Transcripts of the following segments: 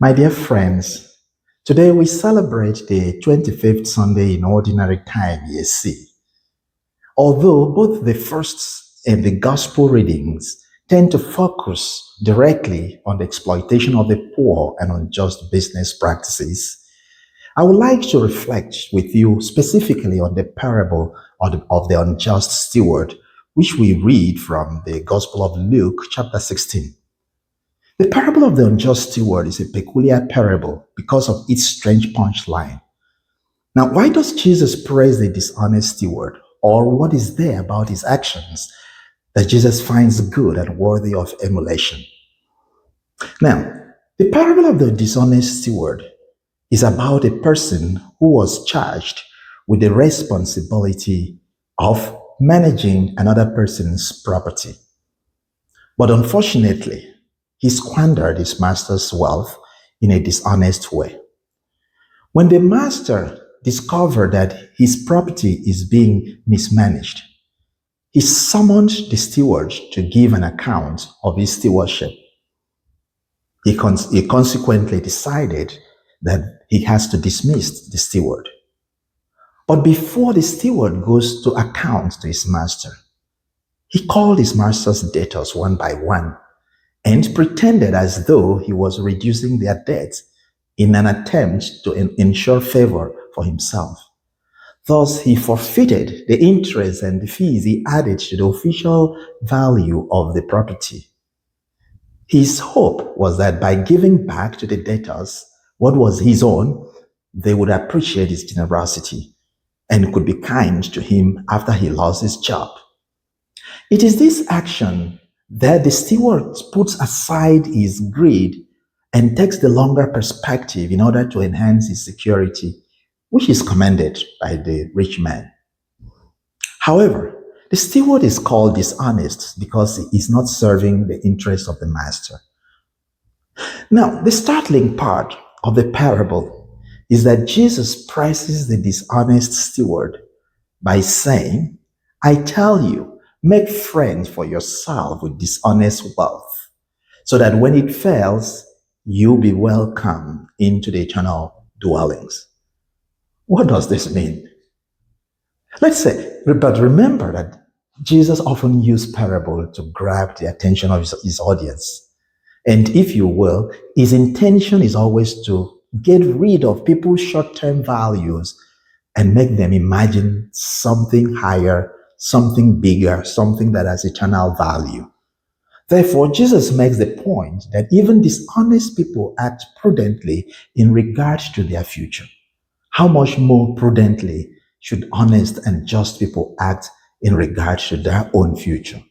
My dear friends, today we celebrate the 25th Sunday in Ordinary Time, ESC. Although both the first and the gospel readings tend to focus directly on the exploitation of the poor and unjust business practices, I would like to reflect with you specifically on the parable of the unjust steward, which we read from the Gospel of Luke, chapter 16. The parable of the unjust steward is a peculiar parable because of its strange punchline. Now, why does Jesus praise the dishonest steward? Or what is there about his actions that Jesus finds good and worthy of emulation? Now, the parable of the dishonest steward is about a person who was charged with the responsibility of managing another person's property. But unfortunately, he squandered his master's wealth in a dishonest way. When the master discovered that his property is being mismanaged, he summoned the steward to give an account of his stewardship. He consequently decided that he has to dismiss the steward. But before the steward goes to account to his master, he called his master's debtors one by one and pretended as though he was reducing their debt in an attempt to ensure favor for himself. Thus, he forfeited the interest and the fees he added to the official value of the property. His hope was that by giving back to the debtors what was his own, they would appreciate his generosity and could be kind to him after he lost his job. It is this action that the steward puts aside his greed and takes the longer perspective in order to enhance his security, which is commended by the rich man. However, the steward is called dishonest because he is not serving the interest of the master. Now, the startling part of the parable is that Jesus praises the dishonest steward by saying, "I tell you, make friends for yourself with dishonest wealth, so that when it fails, you'll be welcome into the eternal dwellings." What does this mean? But remember that Jesus often used parable to grab the attention of his audience. And if you will, his intention is always to get rid of people's short-term values and make them imagine something higher, something bigger, something that has eternal value. Therefore, Jesus makes the point that even dishonest people act prudently in regard to their future. How much more prudently should honest and just people act in regard to their own future?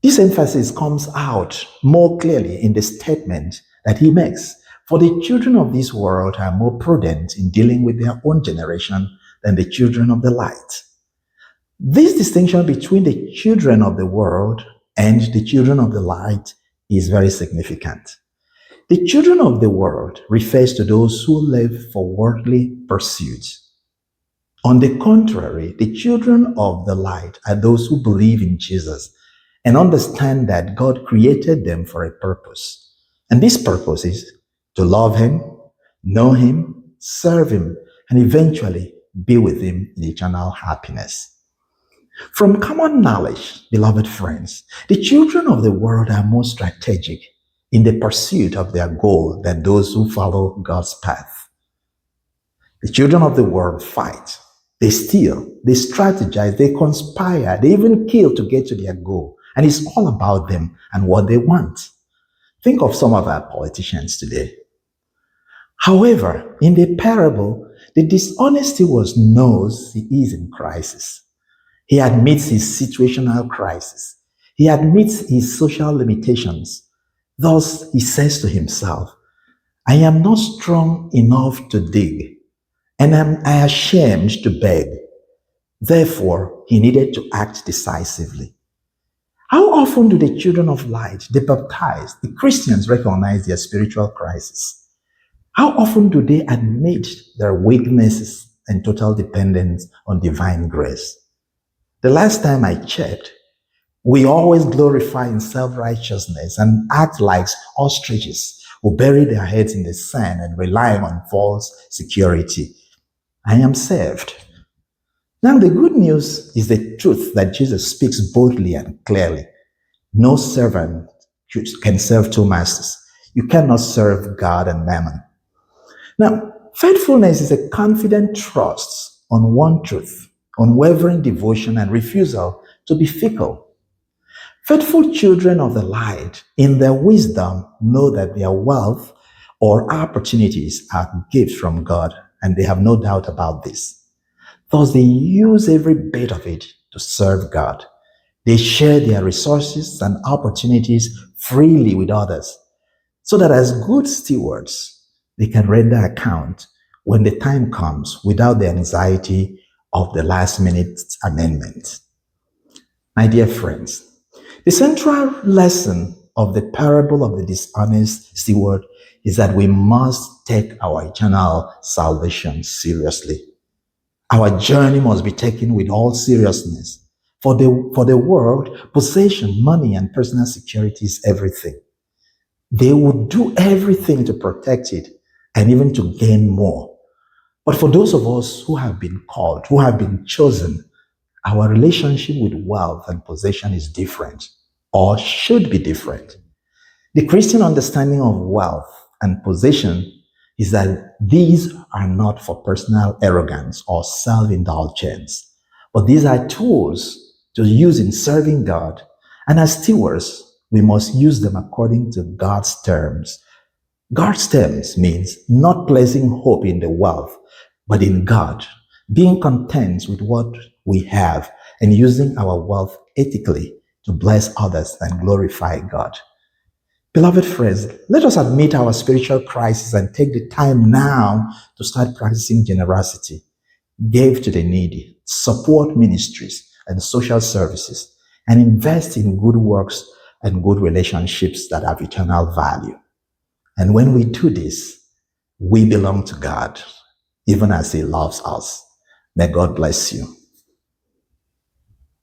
This emphasis comes out more clearly in the statement that he makes. For the children of this world are more prudent in dealing with their own generation than the children of the light. This distinction between the children of the world and the children of the light is very significant. The children of the world refers to those who live for worldly pursuits. On the contrary, the children of the light are those who believe in Jesus and understand that God created them for a purpose. And this purpose is to love him, know him, serve him, and eventually be with him in eternal happiness. From common knowledge, beloved friends, the children of the world are more strategic in the pursuit of their goal than those who follow God's path. The children of the world fight, they steal, they strategize, they conspire, they even kill to get to their goal. And it's all about them and what they want. Think of some of our politicians today. However, in the parable, the dishonest steward knows he is in crisis. He admits his situational crisis. He admits his social limitations. Thus, he says to himself, "I am not strong enough to dig, and I am ashamed to beg." Therefore, he needed to act decisively. How often do the children of light, the baptized, the Christians recognize their spiritual crisis? How often do they admit their weaknesses and total dependence on divine grace? The last time I checked, we always glorify in self-righteousness and act like ostriches who bury their heads in the sand and rely on false security. I am saved. Now, the good news is the truth that Jesus speaks boldly and clearly. No servant can serve two masters. You cannot serve God and mammon. Now, faithfulness is a confident trust on one truth, unwavering devotion, and refusal to be fickle. Faithful children of the light, in their wisdom, know that their wealth or opportunities are gifts from God, and they have no doubt about this. Thus, they use every bit of it to serve God. They share their resources and opportunities freely with others, so that as good stewards, they can render account when the time comes without the anxiety of the last minute amendment. My dear friends, the central lesson of the parable of the dishonest steward is that we must take our eternal salvation seriously. Our journey must be taken with all seriousness. For the world, possession, money, and personal security is everything. They would do everything to protect it and even to gain more. But for those of us who have been called, who have been chosen, our relationship with wealth and possession is different, or should be different. The Christian understanding of wealth and possession is that these are not for personal arrogance or self-indulgence, but these are tools to use in serving God. And as stewards, we must use them according to God's terms. God's terms means not placing hope in the wealth, but in God, being content with what we have and using our wealth ethically to bless others and glorify God. Beloved friends, let us admit our spiritual crisis and take the time now to start practicing generosity, give to the needy, support ministries and social services, and invest in good works and good relationships that have eternal value. And when we do this, we belong to God, even as He loves us. May God bless you.